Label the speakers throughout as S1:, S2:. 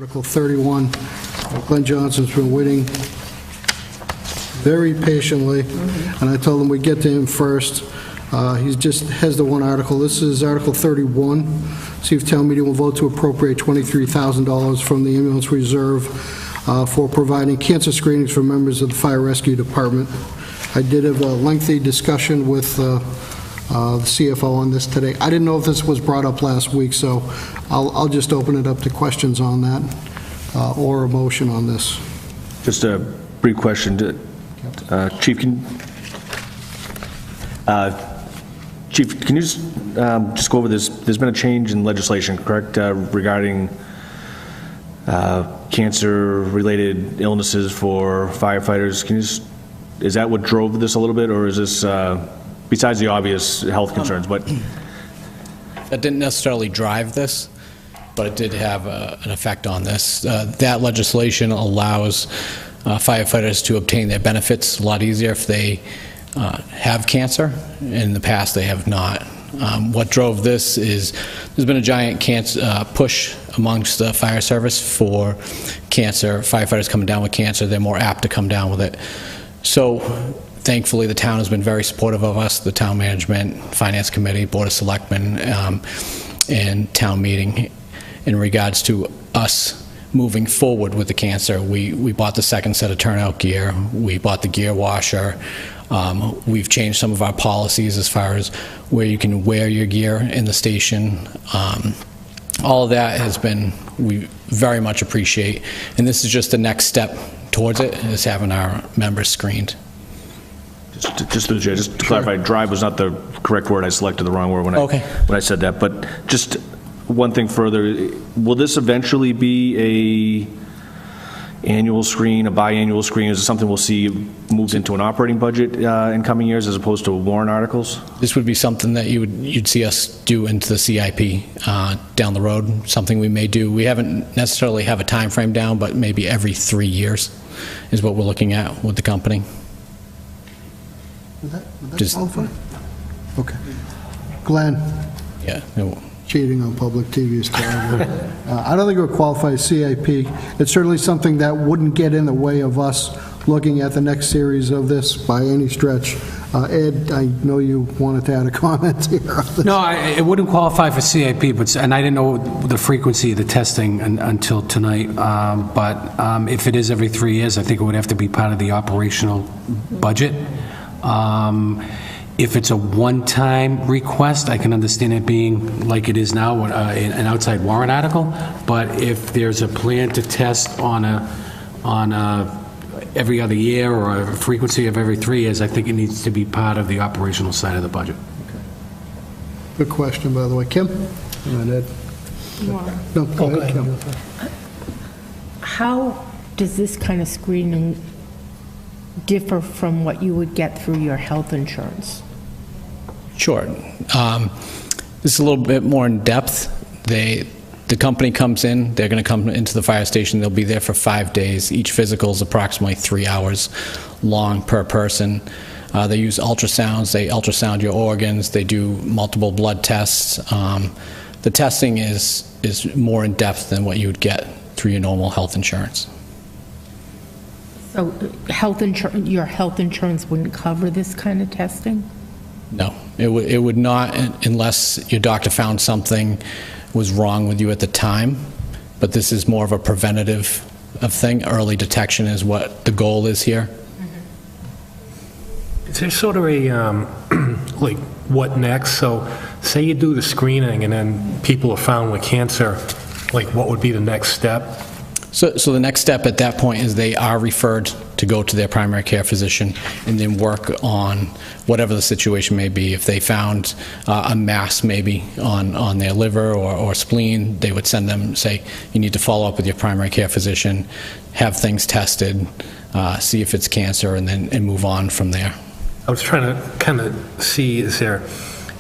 S1: Article 31. Glenn Johnson's been waiting very patiently, and I told him we'd get to him first. He just has the one article. This is Article 31. See if town meeting will vote to appropriate $23,000 from the ambulance reserve for providing cancer screenings for members of the fire rescue department. I did have a lengthy discussion with the CFO on this today. I didn't know if this was brought up last week, so I'll just open it up to questions on that or a motion on this.
S2: Just a brief question. Chief, can you just go over this? There's been a change in legislation, correct, regarding cancer-related illnesses for firefighters. Is that what drove this a little bit, or is this, besides the obvious health concerns, but?
S3: That didn't necessarily drive this, but it did have an effect on this. That legislation allows firefighters to obtain their benefits a lot easier if they have cancer. In the past, they have not. What drove this is there's been a giant push amongst the fire service for cancer. Firefighters coming down with cancer, they're more apt to come down with it. So thankfully, the town has been very supportive of us, the town management, finance committee, board of selectmen, and town meeting in regards to us moving forward with the cancer. We bought the second set of turnout gear. We bought the gear washer. We've changed some of our policies as far as where you can wear your gear in the station. All of that has been, we very much appreciate. And this is just the next step towards it, is having our members screened.
S2: Just to clarify, drive was not the correct word. I selected the wrong word when I said that. But just one thing further, will this eventually be a annual screen, a biannual screen? Is it something we'll see moved into an operating budget in coming years as opposed to warrant articles? This
S3: would be something that you'd see us do into the CIP down the road, something we may do. We haven't necessarily have a time frame down, but maybe every 3 years is what we're looking at with the company.
S1: Would that qualify? Okay. Glenn?
S3: Yeah.
S1: Cheating on public TV is terrible. I don't think it would qualify as CIP. It's certainly something that wouldn't get in the way of us looking at the next series of this by any stretch. Ed, I know you wanted to add a comment here.
S4: No, it wouldn't qualify for CIP, and I didn't know the frequency of the testing until tonight. But if it is every 3 years, I think it would have to be part of the operational budget. If it's a one-time request, I can understand it being like it is now, an outside warrant article. But if there's a plan to test on every other year or a frequency of every 3 years, I think it needs to be part of the operational side of the budget.
S1: Okay. Good question, by the way. Kim? Ed? No, go ahead, Kim.
S5: How does this kind of screening differ from what you would get through your health insurance?
S3: Sure. This is a little bit more in depth. The company comes in, they're going to come into the fire station, they'll be there for 5 days. Each physical is approximately 3 hours long per person. They use ultrasounds, they ultrasound your organs, they do multiple blood tests. The testing is more in depth than what you would get through your normal health insurance.
S5: So your health insurance wouldn't cover this kind of testing?
S3: No, it would not unless your doctor found something was wrong with you at the time. But this is more of a preventative thing. Early detection is what the goal is here.
S6: Is there sort of a, like, what next? So say you do the screening and then people are found with cancer, like what would be the next step?
S3: So the next step at that point is they are referred to go to their primary care physician and then work on whatever the situation may be. If they found a mass maybe on their liver or spleen, they would send them, say, you need to follow up with your primary care physician, have things tested, see if it's cancer, and move on from there.
S6: I was trying to kind of see, is there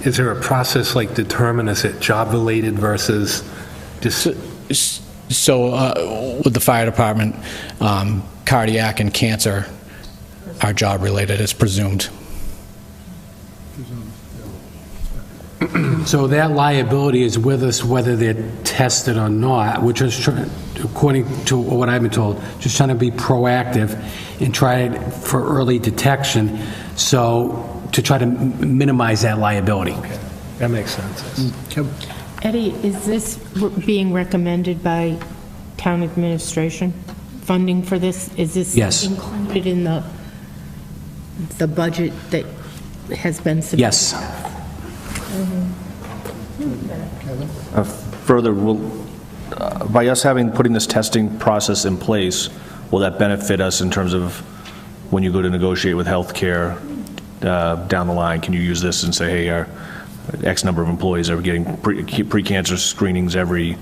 S6: a process like determine, is it job related versus just...
S3: So with the fire department, cardiac and cancer are job related, is presumed.
S4: So that liability is with us whether they're tested or not, which is, according to what I've been told, just trying to be proactive and try for early detection, so to try to minimize that liability.
S6: That makes sense.
S1: Kevin?
S5: Eddie, is this being recommended by town administration? Funding for this? Is this
S4: Yes.
S5: included in the budget that has been submitted?
S4: Yes.
S2: Further, by us putting this testing process in place, will that benefit us in terms of when you go to negotiate with healthcare down the line? Can you use this and say, hey, our X number of employees are getting pre-cancer screenings every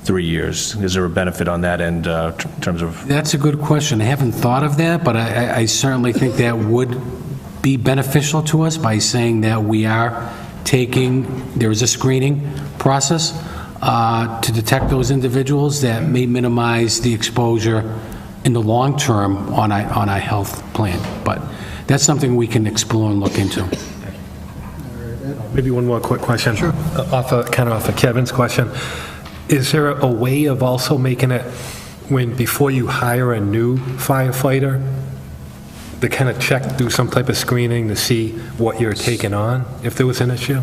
S2: 3 years? Is there a benefit on that end in terms of?
S4: That's a good question. I haven't thought of that, but I certainly think that would be beneficial to us by saying that we are there is a screening process to detect those individuals that may minimize the exposure in the long term on a health plan. But that's something we can explore and look into.
S6: Maybe one more quick question. Sure. Off of Kevin's question. Is there a way of also making it before you hire a new firefighter, to kind of check, do some type of screening to see what you're taking on, if there was an issue?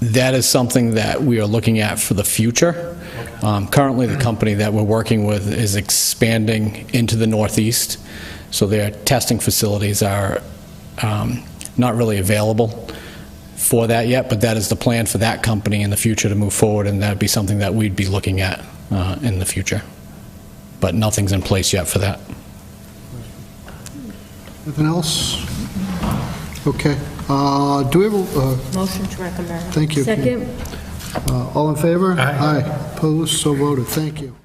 S3: That is something that we are looking at for the future. Currently, the company that we're working with is expanding into the Northeast, so their testing facilities are not really available for that yet, but that is the plan for that company in the future to move forward, and that'd be something that we'd be looking at in the future. But nothing's in place yet for that.
S1: Anything else? Okay. Do we have a...
S5: Motion to recommend.
S1: Thank you.
S5: Second.
S1: All in favor?
S6: Aye.
S1: Opposed? So voted. Thank you.